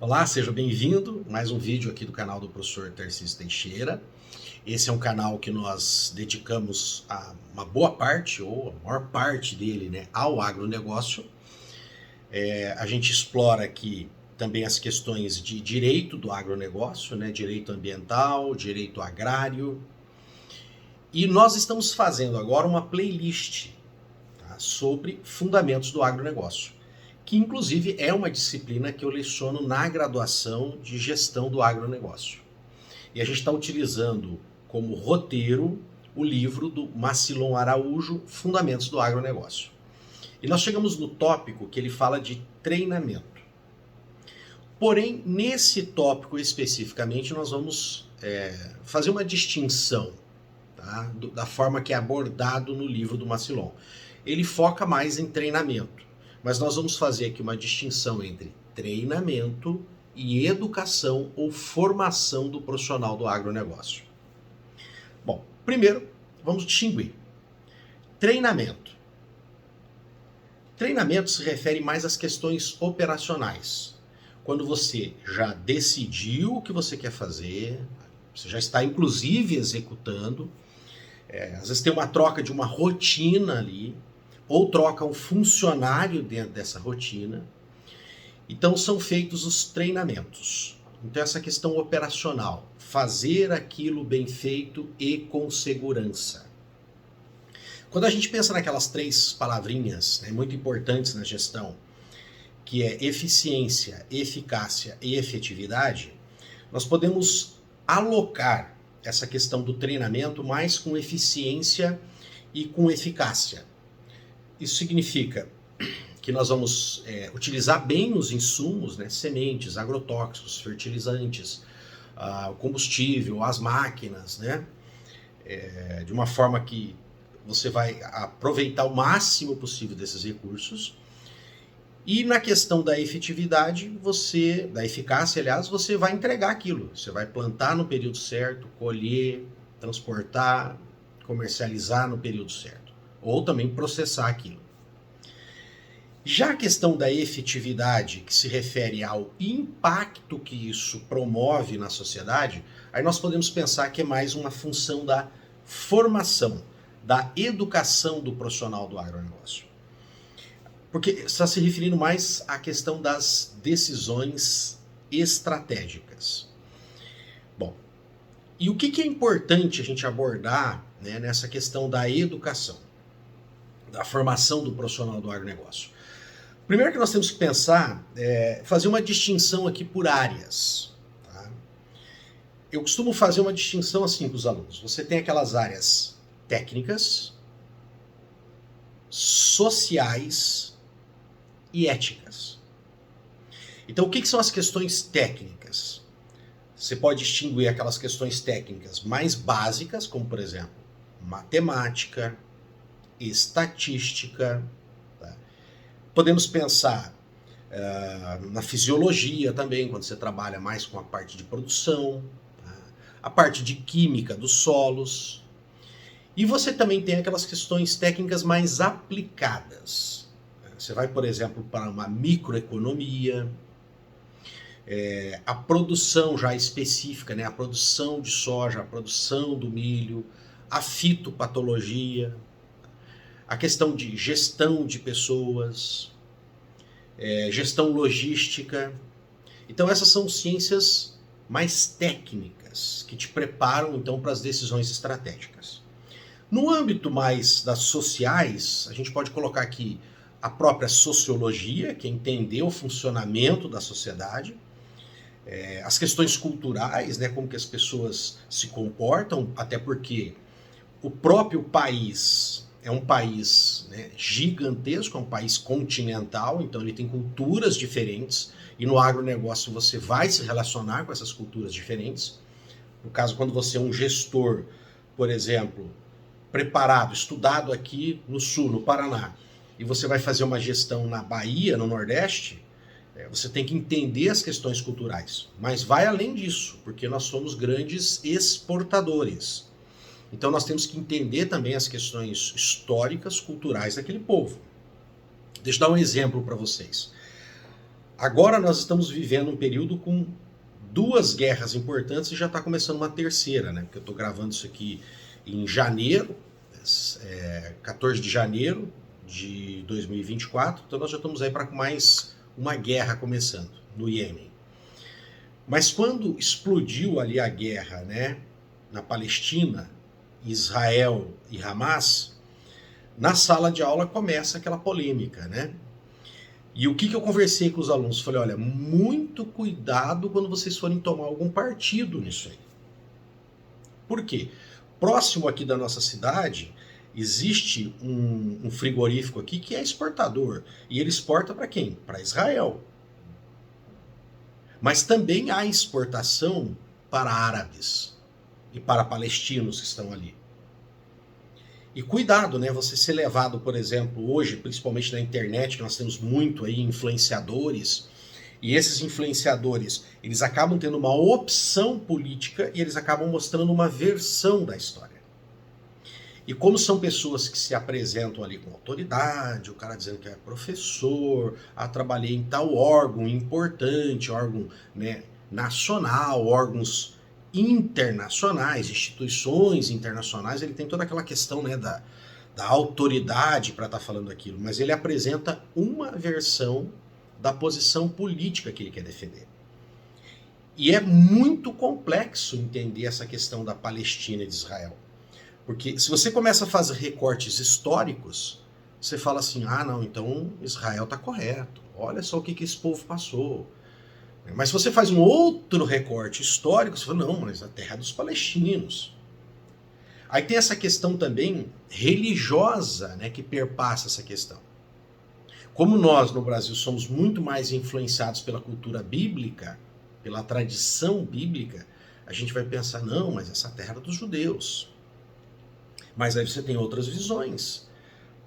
Olá, seja bem-vindo. Mais um vídeo aqui do canal do professor Tarcísio Teixeira. Esse é um canal que nós dedicamos uma boa parte, ou a maior parte dele, ao agronegócio. A gente explora aqui também as questões de direito do agronegócio, direito ambiental, direito agrário. E nós estamos fazendo agora uma playlist, tá, sobre fundamentos do agronegócio, que inclusive é uma disciplina que eu leciono na graduação de gestão do agronegócio. E a gente está utilizando como roteiro o livro do Macilon Araújo, Fundamentos do Agronegócio. E nós chegamos no tópico que ele fala de treinamento. Porém, nesse tópico especificamente, nós vamos fazer uma distinção, tá, da forma que é abordado no livro do Macilon. Ele foca mais em treinamento. Mas nós vamos fazer aqui uma distinção entre treinamento e educação ou formação do profissional do agronegócio. Bom, primeiro, vamos distinguir. Treinamento. Treinamento se refere mais às questões operacionais. Quando você já decidiu o que você quer fazer, você já está inclusive executando, às vezes tem uma troca de uma rotina ali, ou troca um funcionário dentro dessa rotina. Então são feitos os treinamentos. Então essa questão operacional, fazer aquilo bem feito e com segurança. Quando a gente pensa naquelas três palavrinhas, muito importantes na gestão, que é eficiência, eficácia e efetividade, nós podemos alocar essa questão do treinamento mais com eficiência e com eficácia. Isso significa que nós vamos utilizar bem os insumos, sementes, agrotóxicos, fertilizantes, o combustível, as máquinas, de uma forma que você vai aproveitar o máximo possível desses recursos. E na questão da efetividade, da eficácia, aliás, você vai entregar aquilo. Você vai plantar no período certo, colher, transportar, comercializar no período certo. Ou também processar aquilo. Já a questão da efetividade, que se refere ao impacto que isso promove na sociedade, aí nós podemos pensar que é mais uma função da formação, da educação do profissional do agronegócio. Porque está se referindo mais à questão das decisões estratégicas. Bom, e o que é importante a gente abordar nessa questão da educação, da formação do profissional do agronegócio? Primeiro que nós temos que pensar, fazer uma distinção aqui por áreas. Tá? Eu costumo fazer uma distinção assim com os alunos. Você tem aquelas áreas técnicas, sociais e éticas. Então, o que são as questões técnicas? Você pode distinguir aquelas questões técnicas mais básicas, como, por exemplo, matemática, estatística. Tá? Podemos pensar na fisiologia também, quando você trabalha mais com a parte de produção, tá? A parte de química dos solos. E você também tem aquelas questões técnicas mais aplicadas. Você vai, por exemplo, para uma microeconomia, a produção já específica, a produção de soja, a produção do milho, a fitopatologia, a questão de gestão de pessoas, gestão logística. Então essas são ciências mais técnicas, que te preparam então para as decisões estratégicas. No âmbito mais das sociais, a gente pode colocar aqui a própria sociologia, que é entender o funcionamento da sociedade, as questões culturais, como que as pessoas se comportam, até porque o próprio país é um país gigantesco, é um país continental, então ele tem culturas diferentes, e no agronegócio você vai se relacionar com essas culturas diferentes. No caso, quando você é um gestor, por exemplo, preparado, estudado aqui no sul, no Paraná, e você vai fazer uma gestão na Bahia, no Nordeste, você tem que entender as questões culturais. Mas vai além disso, porque nós somos grandes exportadores. Então nós temos que entender também as questões históricas, culturais daquele povo. Deixa eu dar um exemplo para vocês. Agora nós estamos vivendo um período com duas guerras importantes e já está começando uma terceira, né? Porque eu estou gravando isso aqui em janeiro, 14 de janeiro de 2024, então nós já estamos aí para mais uma guerra começando no Iêmen. Mas quando explodiu ali a guerra, né, na Palestina, Israel e Hamas, na sala de aula começa aquela polêmica, né? E o que eu conversei com os alunos? Falei, olha, muito cuidado quando vocês forem tomar algum partido nisso aí. Por quê? Próximo aqui da nossa cidade, existe um frigorífico aqui que é exportador. E ele exporta para quem? Para Israel. Mas também há exportação para árabes e para palestinos que estão ali. E cuidado, né? Você ser levado, por exemplo, hoje, principalmente na internet, que nós temos muito aí influenciadores, e esses influenciadores, eles acabam tendo uma opção política e eles acabam mostrando uma versão da história. E como são pessoas que se apresentam ali com autoridade, o cara dizendo que é professor, trabalhei em tal órgão importante, órgão, né, nacional, órgãos internacionais, instituições internacionais, ele tem toda aquela questão, né, da autoridade para estar falando aquilo, mas ele apresenta uma versão da posição política que ele quer defender. E é muito complexo entender essa questão da Palestina e de Israel. Porque se você começa a fazer recortes históricos, você fala assim, não, então Israel está correto, olha só o que esse povo passou. Mas se você faz um outro recorte histórico, você fala, não, mas a terra é dos palestinos. Aí tem essa questão também religiosa, né, que perpassa essa questão. Como nós no Brasil somos muito mais influenciados pela cultura bíblica, pela tradição bíblica, a gente vai pensar, não, mas essa terra era dos judeus. Mas aí você tem outras visões.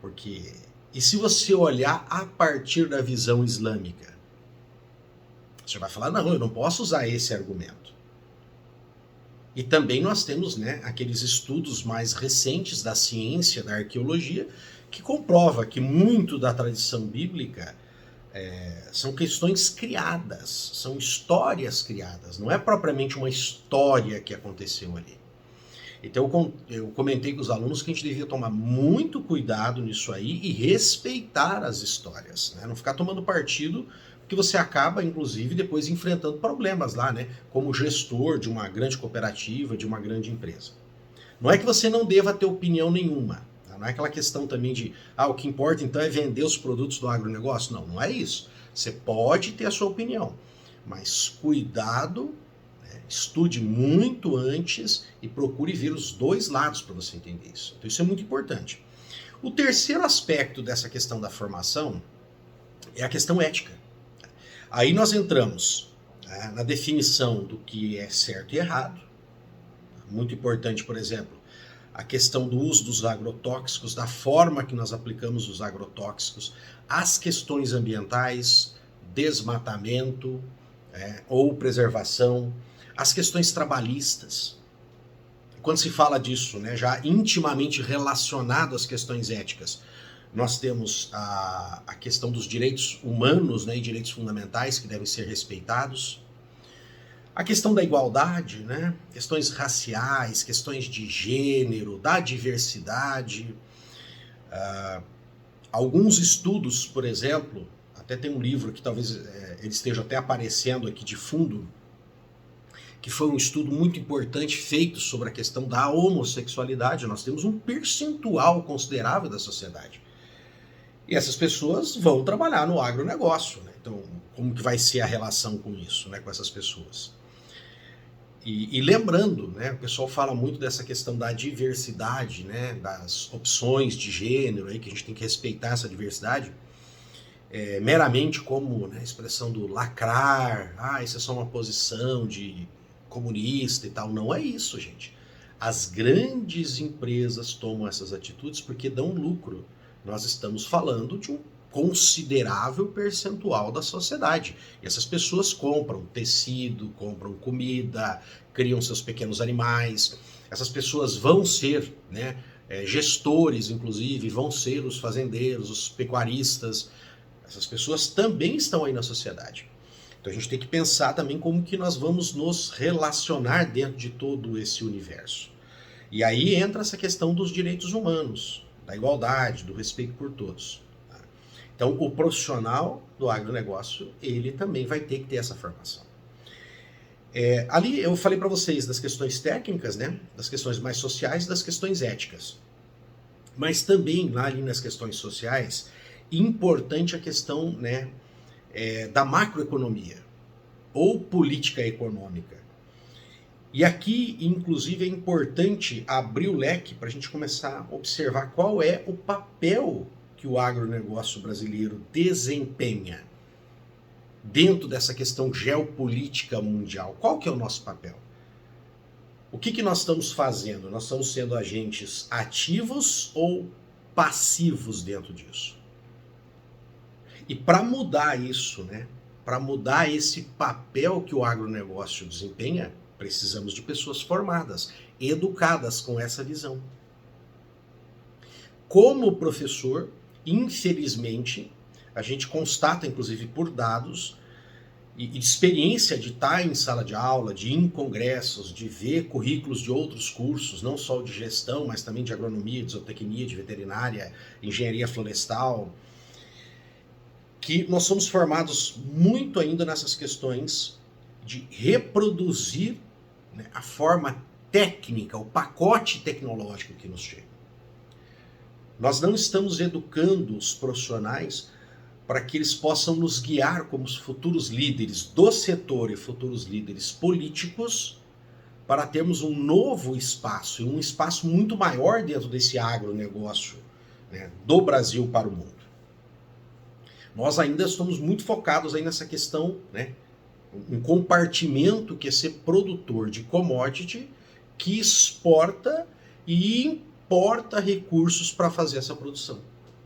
Porque, e se você olhar a partir da visão islâmica? Você vai falar, não, eu não posso usar esse argumento. E também nós temos, né, aqueles estudos mais recentes da ciência, da arqueologia, que comprova que muito da tradição bíblica são questões criadas, são histórias criadas, não é propriamente uma história que aconteceu ali. Então eu comentei com os alunos que a gente devia tomar muito cuidado nisso aí e respeitar as histórias, né? Não ficar tomando partido, porque você acaba, inclusive, depois enfrentando problemas lá, né? Como gestor de uma grande cooperativa, de uma grande empresa. Não é que você não deva ter opinião nenhuma, tá? Não é aquela questão também de, o que importa então é vender os produtos do agronegócio. Não, não é isso. Você pode ter a sua opinião, mas cuidado, estude muito antes e procure ver os dois lados para você entender isso. Então isso é muito importante. O terceiro aspecto dessa questão da formação é a questão ética. Aí nós entramos na definição do que é certo e errado. Muito importante, por exemplo, a questão do uso dos agrotóxicos, da forma que nós aplicamos os agrotóxicos, as questões ambientais, desmatamento ou preservação, as questões trabalhistas. Quando se fala disso, né, já intimamente relacionado às questões éticas, nós temos a questão dos direitos humanos, né, e direitos fundamentais que devem ser respeitados. A questão da igualdade, né, questões raciais, questões de gênero, da diversidade. Alguns estudos, por exemplo, até tem um livro que talvez ele esteja até aparecendo aqui de fundo, que foi um estudo muito importante feito sobre a questão da homossexualidade. Nós temos um percentual considerável da sociedade. E essas pessoas vão trabalhar no agronegócio, né? Então, como que vai ser a relação com isso, né, com essas pessoas? E lembrando, né, o pessoal fala muito dessa questão da diversidade, né, das opções de gênero, aí, que a gente tem que respeitar essa diversidade, meramente como, né, a expressão do lacrar, isso é só uma posição de comunista e tal. Não é isso, gente. As grandes empresas tomam essas atitudes porque dão lucro. Nós estamos falando de um considerável percentual da sociedade. E essas pessoas compram tecido, compram comida, criam seus pequenos animais. Essas pessoas vão ser, né, gestores, inclusive, vão ser os fazendeiros, os pecuaristas. Essas pessoas também estão aí na sociedade. Então a gente tem que pensar também como que nós vamos nos relacionar dentro de todo esse universo. E aí entra essa questão dos direitos humanos, da igualdade, do respeito por todos. Tá? Então o profissional do agronegócio, ele também vai ter que ter essa formação. Ali eu falei para vocês das questões técnicas, né? Das questões mais sociais e das questões éticas. Mas também lá ali nas questões sociais, importante a questão, né, da macroeconomia ou política econômica. E aqui, inclusive, é importante abrir o leque para a gente começar a observar qual é o papel que o agronegócio brasileiro desempenha dentro dessa questão geopolítica mundial. Qual que é o nosso papel? O que nós estamos fazendo? Nós estamos sendo agentes ativos ou passivos dentro disso? E para mudar isso, né? Para mudar esse papel que o agronegócio desempenha, precisamos de pessoas formadas, educadas com essa visão. Como professor, infelizmente, a gente constata, inclusive por dados e de experiência de estar em sala de aula, de ir em congressos, de ver currículos de outros cursos, não só de gestão, mas também de agronomia, de zootecnia, de veterinária, engenharia florestal, que nós somos formados muito ainda nessas questões de reproduzir, né, a forma técnica, o pacote tecnológico que nos chega. Nós não estamos educando os profissionais para que eles possam nos guiar como os futuros líderes do setor e futuros líderes políticos para termos um novo espaço, e um espaço muito maior dentro desse agronegócio, né, do Brasil para o mundo. Nós ainda estamos muito focados aí nessa questão, né, um compartimento que é ser produtor de commodity que exporta e importa recursos para fazer essa produção.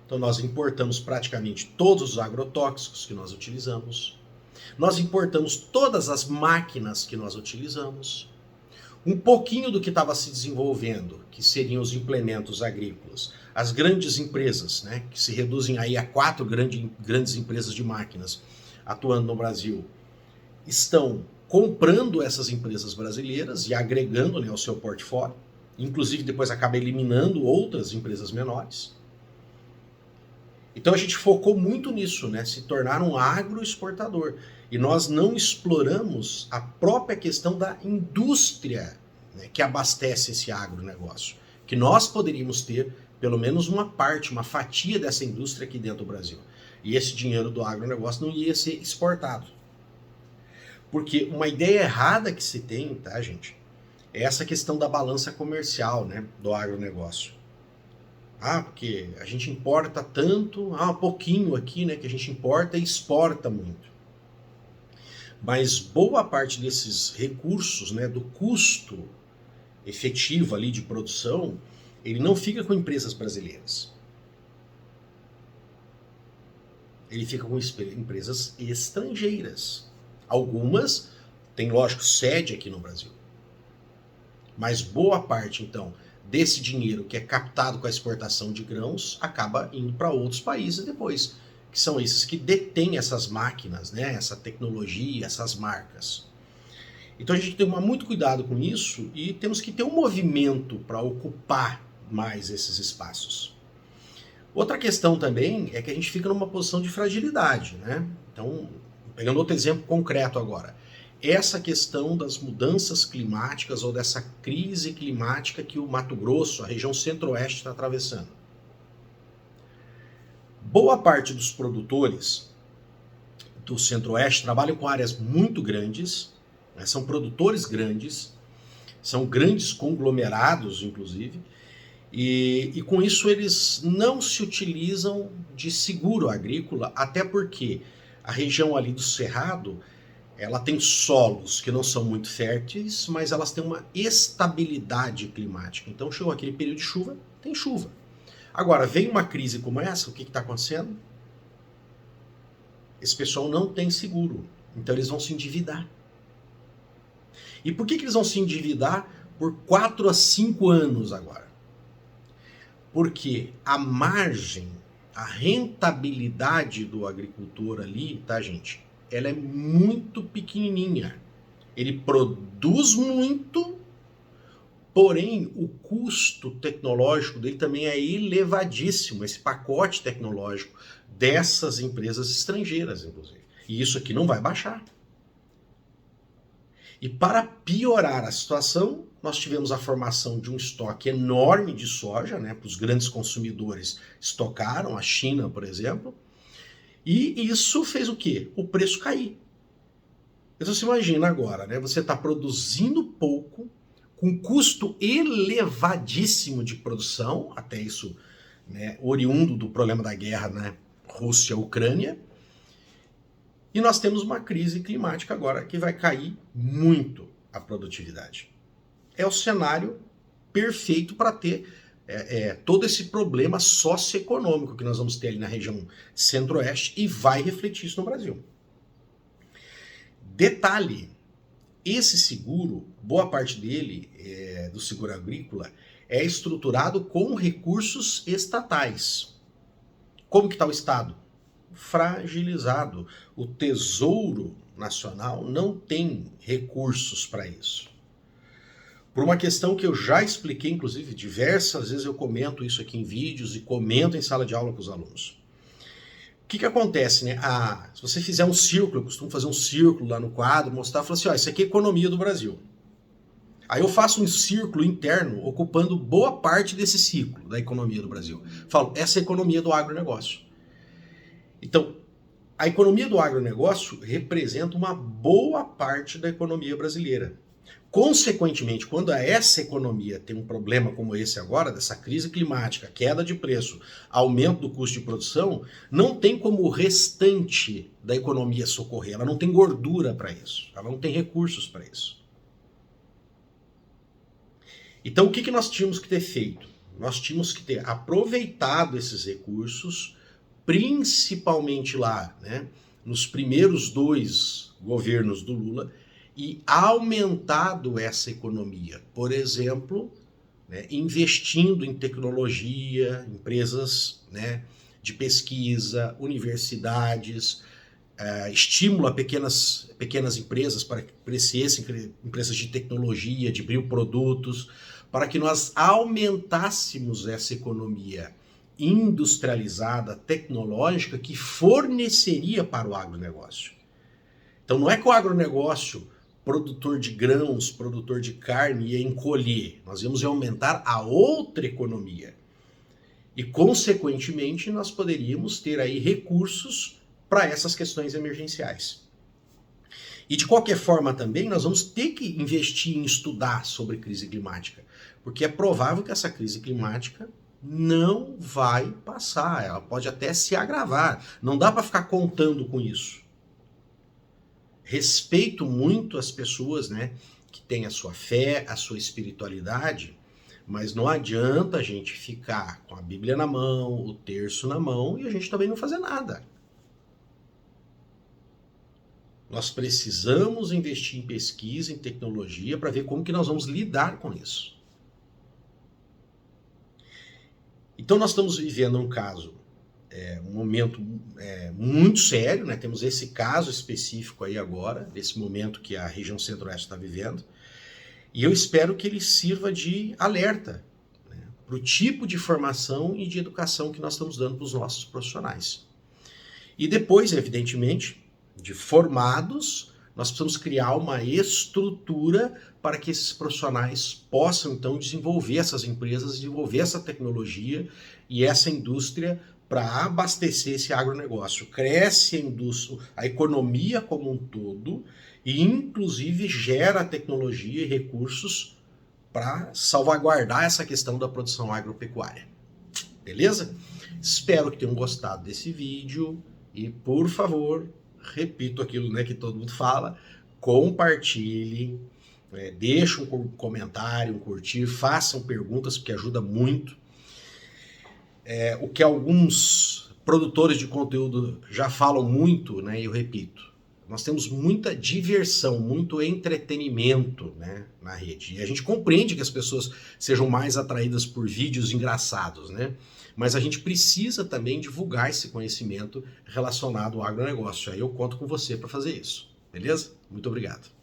Então nós importamos praticamente todos os agrotóxicos que nós utilizamos, nós importamos todas as máquinas que nós utilizamos, um pouquinho do que estava se desenvolvendo, que seriam os implementos agrícolas, as grandes empresas, né, que se reduzem aí a 4 grandes empresas de máquinas atuando no Brasil, estão comprando essas empresas brasileiras e agregando, né, ao seu portfólio, inclusive depois acaba eliminando outras empresas menores. Então a gente focou muito nisso, né, se tornar um agroexportador. E nós não exploramos a própria questão da indústria, né, que abastece esse agronegócio. Que nós poderíamos ter pelo menos uma parte, uma fatia dessa indústria aqui dentro do Brasil. E esse dinheiro do agronegócio não ia ser exportado. Porque uma ideia errada que se tem, tá, gente, é essa questão da balança comercial, né, do agronegócio. Porque a gente importa tanto, um pouquinho aqui, né, que a gente importa e exporta muito. Mas boa parte desses recursos, né, do custo efetivo ali de produção, ele não fica com empresas brasileiras. Ele fica com empresas estrangeiras. Algumas têm, lógico, sede aqui no Brasil. Mas boa parte, então, desse dinheiro que é captado com a exportação de grãos acaba indo para outros países depois, que são esses que detêm essas máquinas, né, essa tecnologia, essas marcas. Então a gente tem que tomar muito cuidado com isso e temos que ter um movimento para ocupar mais esses espaços. Outra questão também é que a gente fica numa posição de fragilidade, né? Então, pegando outro exemplo concreto agora, essa questão das mudanças climáticas ou dessa crise climática que o Mato Grosso, a região centro-oeste, está atravessando. Boa parte dos produtores do centro-oeste trabalham com áreas muito grandes, né, são produtores grandes, são grandes conglomerados, inclusive, e com isso eles não se utilizam de seguro agrícola, até porque a região ali do Cerrado, ela tem solos que não são muito férteis, mas elas têm uma estabilidade climática. Então chegou aquele período de chuva, tem chuva. Agora, vem uma crise como essa, o que está acontecendo? Esse pessoal não tem seguro, então eles vão se endividar. E por que eles vão se endividar por 4 a 5 anos agora? Porque a margem a rentabilidade do agricultor ali, tá, gente? Ela é muito pequenininha. Ele produz muito, porém o custo tecnológico dele também é elevadíssimo, esse pacote tecnológico dessas empresas estrangeiras, inclusive. E isso aqui não vai baixar. E para piorar a situação, nós tivemos a formação de um estoque enorme de soja, né, para os grandes consumidores estocaram, a China, por exemplo, e isso fez o quê? O preço cair. Então você imagina agora, né, você está produzindo pouco, com custo elevadíssimo de produção, até isso, né, oriundo do problema da guerra, né, Rússia-Ucrânia, e nós temos uma crise climática agora que vai cair muito a produtividade. É o cenário perfeito para ter todo esse problema socioeconômico que nós vamos ter ali na região centro-oeste e vai refletir isso no Brasil. Detalhe, esse seguro, boa parte dele, do seguro agrícola, é estruturado com recursos estatais. Como que está o Estado? Fragilizado. O Tesouro Nacional não tem recursos para isso. Por uma questão que eu já expliquei, inclusive, diversas vezes eu comento isso aqui em vídeos e comento em sala de aula com os alunos. O que acontece, né? Se você fizer um círculo, eu costumo fazer um círculo lá no quadro, mostrar, falar assim, ó, isso aqui é a economia do Brasil. Aí eu faço um círculo interno ocupando boa parte desse ciclo da economia do Brasil. Falo, essa é a economia do agronegócio. Então, a economia do agronegócio representa uma boa parte da economia brasileira. Consequentemente, quando essa economia tem um problema como esse agora, dessa crise climática, queda de preço, aumento do custo de produção, não tem como o restante da economia socorrer. Ela não tem gordura para isso. Ela não tem recursos para isso. Então, o que nós tínhamos que ter feito? Nós tínhamos que ter aproveitado esses recursos, principalmente lá, né, nos primeiros 2 governos do Lula, e aumentado essa economia. Por exemplo, né, investindo em tecnologia, empresas, né, de pesquisa, universidades, estímulo a pequenas empresas para que crescessem, empresas de tecnologia, de bioprodutos, para que nós aumentássemos essa economia industrializada, tecnológica, que forneceria para o agronegócio. Então não é que o agronegócio, produtor de grãos, produtor de carne, ia encolher. Nós íamos aumentar a outra economia. E, consequentemente, nós poderíamos ter aí recursos para essas questões emergenciais. E, de qualquer forma, também, nós vamos ter que investir em estudar sobre crise climática, porque é provável que essa crise climática não vai passar, ela pode até se agravar. Não dá para ficar contando com isso. Respeito muito as pessoas, né, que têm a sua fé, a sua espiritualidade, mas não adianta a gente ficar com a Bíblia na mão, o terço na mão e a gente também não fazer nada. Nós precisamos investir em pesquisa, em tecnologia, para ver como que nós vamos lidar com isso. Então nós estamos vivendo um caso, um momento muito sério, né? Temos esse caso específico aí agora, desse momento que a região centro-oeste está vivendo, e eu espero que ele sirva de alerta, né, para o tipo de formação e de educação que nós estamos dando para os nossos profissionais. E depois, evidentemente, de formados, nós precisamos criar uma estrutura para que esses profissionais possam, então, desenvolver essas empresas, desenvolver essa tecnologia e essa indústria para abastecer esse agronegócio. Cresce a indústria, a economia como um todo e, inclusive, gera tecnologia e recursos para salvaguardar essa questão da produção agropecuária. Beleza? Espero que tenham gostado desse vídeo e, por favor, repito aquilo, né, que todo mundo fala, compartilhem, deixem um comentário, um curtir, façam perguntas, porque ajuda muito. O que alguns produtores de conteúdo já falam muito, né, eu repito, nós temos muita diversão, muito entretenimento, né, na rede. E a gente compreende que as pessoas sejam mais atraídas por vídeos engraçados, né? mas a gente precisa também divulgar esse conhecimento relacionado ao agronegócio. Aí eu conto com você para fazer isso, beleza? Muito obrigado.